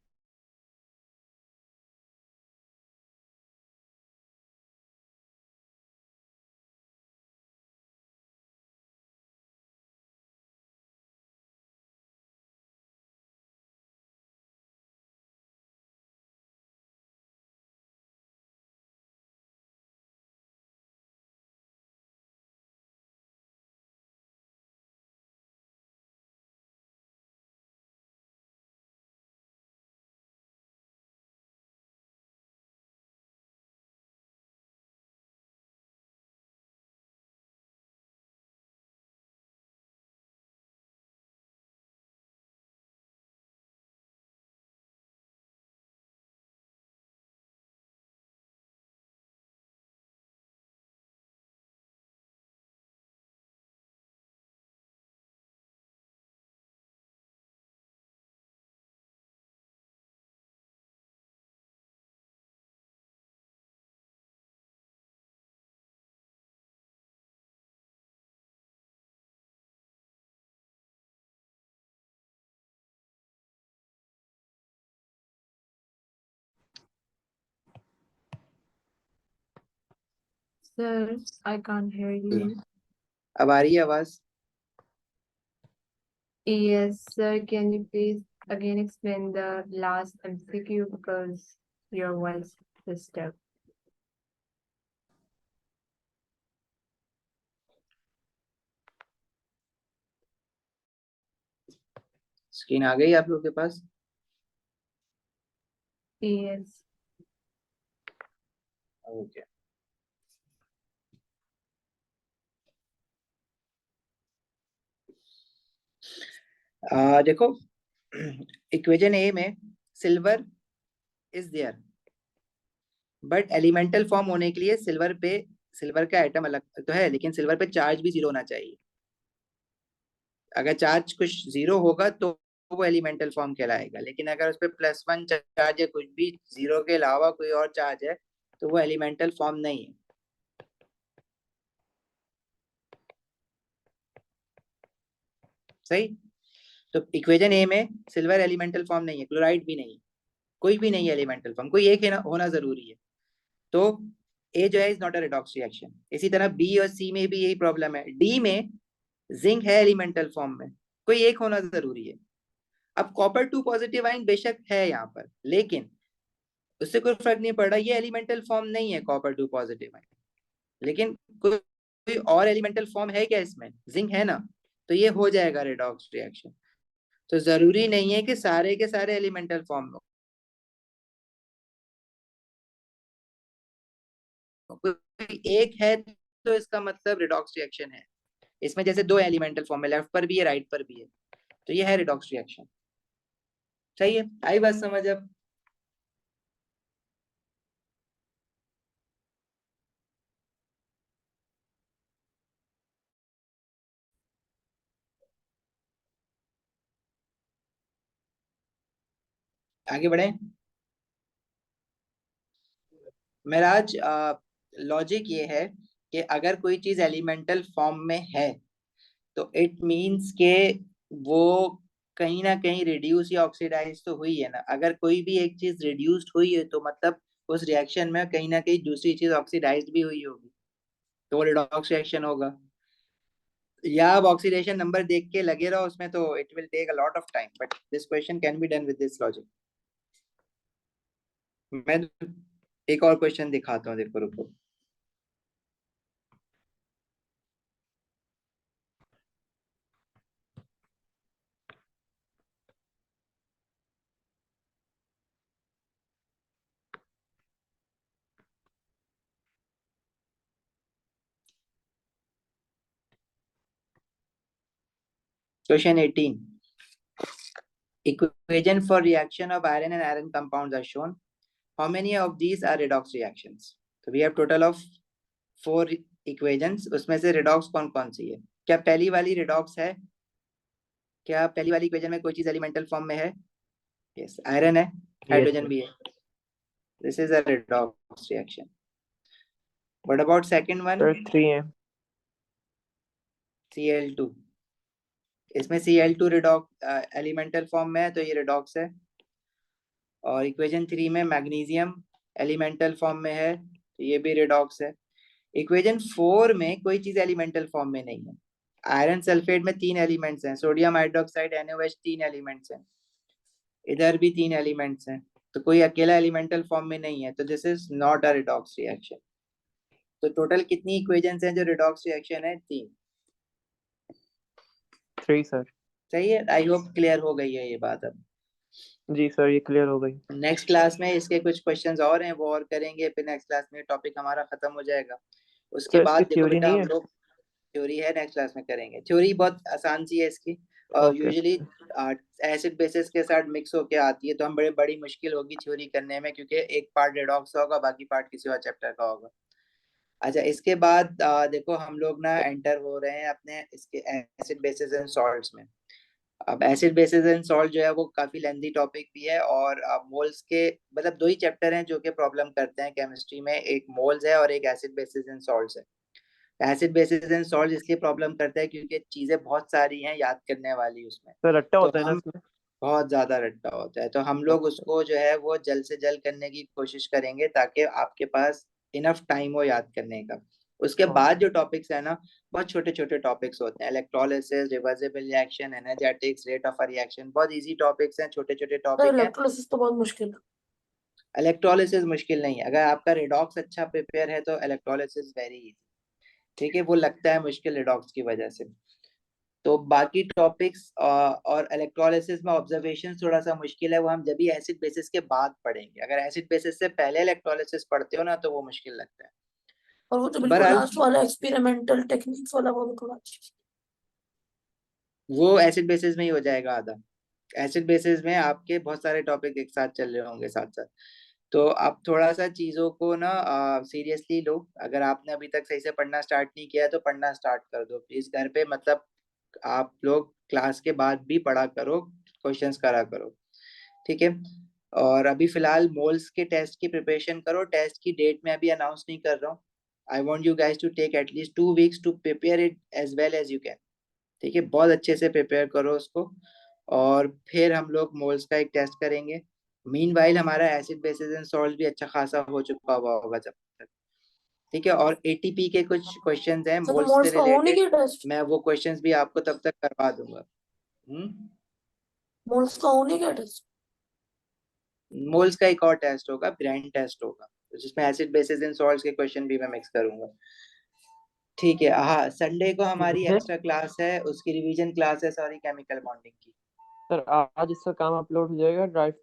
Sir, I can't hear you. अब आ रही है आवाज? Yes, sir, can you please again explain the last MCQ because your voice is disturbed. Screen आ गई आप लोग के पास? Yes. ओके। देखो, इक्वेशन ए में silver is there, but elemental form होने के लिए सिल्वर का एटम अलग तो है, लेकिन सिल्वर पे चार्ज भी 0 होना चाहिए। अगर चार्ज कुछ 0 होगा तो वो एलिमेंटल फॉर्म कहलाएगा, लेकिन अगर उस पर +1 चार्ज है, कुछ भी 0 के अलावा कोई और चार्ज है, तो वो एलिमेंटल फॉर्म नहीं है। सही? तो इक्वेशन ए में सिल्वर एलिमेंटल फॉर्म नहीं है, क्लोराइड भी नहीं है, कोई भी नहीं है एलिमेंटल फॉर्म, कोई एक होना जरूरी है। तो ए जो है is not a redox reaction. इसी तरह बी और सी में भी यही प्रॉब्लम है। डी में जिंक है एलिमेंटल फॉर्म में, कोई एक होना जरूरी है। अब कॉपर 2 पॉजिटिव आयन बेशक है यहाँ पर, लेकिन उससे कोई फर्क नहीं पड़ रहा, ये एलिमेंटल फॉर्म नहीं है कॉपर 2 पॉजिटिव आयन, लेकिन कोई और एलिमेंटल फॉर्म है क्या इसमें? जिंक है ना, तो ये हो जाएगा रिडॉक्स रिएक्शन। तो जरूरी नहीं है कि सारे के सारे एलिमेंटल फॉर्म में, कोई एक है तो इसका मतलब रिडॉक्स रिएक्शन है। इसमें जैसे 2 एलिमेंटल फॉर्म है, लेफ्ट पर भी है, राइट पर भी है, तो ये है रिडॉक्स रिएक्शन। सही है? आई बात समझ? अब आगे बढ़े। मेरा आज लॉजिक ये है कि अगर कोई चीज एलिमेंटल फॉर्म में है तो इट मींस के वो कहीं ना कहीं रिड्यूस या ऑक्सीडाइज तो हुई है ना। अगर कोई भी एक चीज रिड्यूस्ड हुई है तो मतलब उस रिएक्शन में कहीं ना कहीं दूसरी चीज ऑक्सीडाइज भी हुई होगी, तो वो रिडॉक्स रिएक्शन होगा। या अब ऑक्सीडेशन नंबर देख के लगे रहो उसमें, तो it will take a lot of time, but this question can be done with this logic. मैं एक और क्वेश्चन दिखाता हूँ, देखो रुको। Question 18. Equation for reaction of iron and iron compounds are shown. How many of these are redox reactions? So we have total of 4 equations. उसमें से redox कौन कौन सी है? क्या पहली वाली redox है? क्या पहली वाली इक्वेशन में कोई चीज एलिमेंटल फॉर्म में है? Yes, आयरन है, हाइड्रोजन भी है। This is a redox reaction. What about second one? Sir 3 है। Cl2. इसमें Cl2 रिडॉक्स एलिमेंटल फॉर्म में है, तो ये रिडॉक्स है। और इक्वेशन 3 में मैग्नीशियम एलिमेंटल फॉर्म में है, तो ये भी रिडॉक्स है। इक्वेशन 4 में कोई चीज एलिमेंटल फॉर्म में नहीं है। आयरन सल्फेट में 3 एलिमेंट्स हैं, सोडियम हाइड्रोक्साइड NaOH 3 एलिमेंट्स हैं, इधर भी 3 एलिमेंट्स हैं, तो कोई अकेला एलिमेंटल फॉर्म में नहीं है, तो this is not a redox reaction. तो टोटल कितनी इक्वेशंस हैं जो रिडॉक्स रिएक्शन है? 3 सर। सही है? आई होप क्लियर हो गई है ये बात अब। जी सर, ये क्लियर हो गई। नेक्स्ट क्लास में इसके कुछ क्वेश्चंस और हैं, वो और करेंगे, फिर नेक्स्ट क्लास में टॉपिक हमारा खत्म हो जाएगा। उसके सर बाद इसकी देखो थ्योरी बेटा, नहीं हम है? लोग थ्योरी है नेक्स्ट क्लास में करेंगे। थ्योरी बहुत आसान सी है इसकी, और ओके। यूजुअली एसिड बेसिस के साथ मिक्स होके आती है, तो हम बड़ी मुश्किल होगी थ्योरी करने में, क्योंकि एक पार्ट रेडॉक्स होगा, बाकी पार्ट किसी और चैप्टर का होगा। अच्छा, इसके बाद देखो हम लोग ना एंटर हो रहे हैं अपने इसके एसिड बेसिस एंड सॉल्ट्स में। अब एसिड बेसिस एंड सॉल्ट जो है वो काफी लेंथी टॉपिक भी है, और मोल्स के मतलब 2 ही चैप्टर हैं जो कि प्रॉब्लम करते हैं केमिस्ट्री में, एक मोल्स है और एक एसिड बेसिस एंड सॉल्ट्स है। एसिड बेसिस एंड सॉल्ट इसलिए प्रॉब्लम करता है क्योंकि चीजें बहुत सारी हैं याद करने वाली उसमें, सर रट्टा तो होता है ना हम इसमें? बहुत ज्यादा रट्टा होता है, तो हम लोग अच्छा। उसको जो है वो जल्द से जल्द करने की कोशिश करेंगे, ताकि आपके पास इनफ टाइम हो याद करने का। उसके हाँ। बाद जो टॉपिक्स है ना, बहुत छोटे छोटे टॉपिक्स होते हैं, electrolysis, reversible reaction, energetics, rate of reaction, बहुत इजी टॉपिक्स हैं, छोटे छोटे सर टॉपिक हैं। इलेक्ट्रोलिसिस तो बहुत मुश्किल है। इलेक्ट्रोलिसिस मुश्किल नहीं है, अगर आपका रिडॉक्स अच्छा प्रिपेयर है तो इलेक्ट्रोलिसिस वेरी इजी। ठीक है, वो लगता है मुश्किल रिडॉक्स की वजह से। तो बाकी टॉपिक्स और इलेक्ट्रोलिसिस में ऑब्जर्वेशन थोड़ा सा मुश्किल है, वो हम जब भी एसिड बेसिस के बाद पढ़ेंगे। अगर एसिड बेसिस से पहले इलेक्ट्रोलिसिस पढ़ते हो ना तो वो मुश्किल लगता है। और वो जो बिल्कुल बहरहाल लास्ट वाला एक्सपेरिमेंटल टेक्निक्स वाला वो भी थोड़ा अच्छा वो एसिड बेसिस में ही हो जाएगा आधा। एसिड बेसिस में आपके बहुत सारे टॉपिक एक साथ चल रहे होंगे साथ साथ। तो आप थोड़ा सा चीजों को ना सीरियसली लो। अगर आपने अभी तक सही से पढ़ना स्टार्ट नहीं किया है तो पढ़ना स्टार्ट कर दो प्लीज घर पे। मतलब आप लोग क्लास के बाद भी पढ़ा करो, क्वेश्चंस करा करो। ठीक है, और अभी फिलहाल मोल्स के टेस्ट की प्रिपरेशन करो। टेस्ट की डेट मैं अभी अनाउंस नहीं कर रहा हूँ। I want you guys to take at least 2 weeks to prepare it as well as you can. ठीक है, बहुत अच्छे से प्रिपेयर करो उसको, और फिर हम लोग मोल्स का एक टेस्ट करेंगे। मीनवाइल हमारा एसिड बेसिस एंड सॉल्ट भी अच्छा खासा हो चुका हुआ होगा जब तक। ठीक है, और एटीपी के कुछ क्वेश्चंस हैं सर तो मोल्स से मोल्स का हो नहीं रिलेटेड, गया टेस्ट। मैं वो क्वेश्चंस भी आपको तब तक करवा दूंगा। मोल्स का हो नहीं गया टेस्ट। मोल्स का एक और टेस्ट होगा, ब्रांड टेस्ट होगा, जिसमें एसिड बेसिस एंड सॉल्ट्स के क्वेश्चन भी मैं मिक्स करूंगा। ठीक है, हाँ संडे को हमारी ठीक है एक्स्ट्रा क्लास है, उसकी रिवीजन क्लास है, सॉरी, केमिकल बॉन्डिंग की। सर, आज इसका काम अपलोड हो जाएगा ड्राइव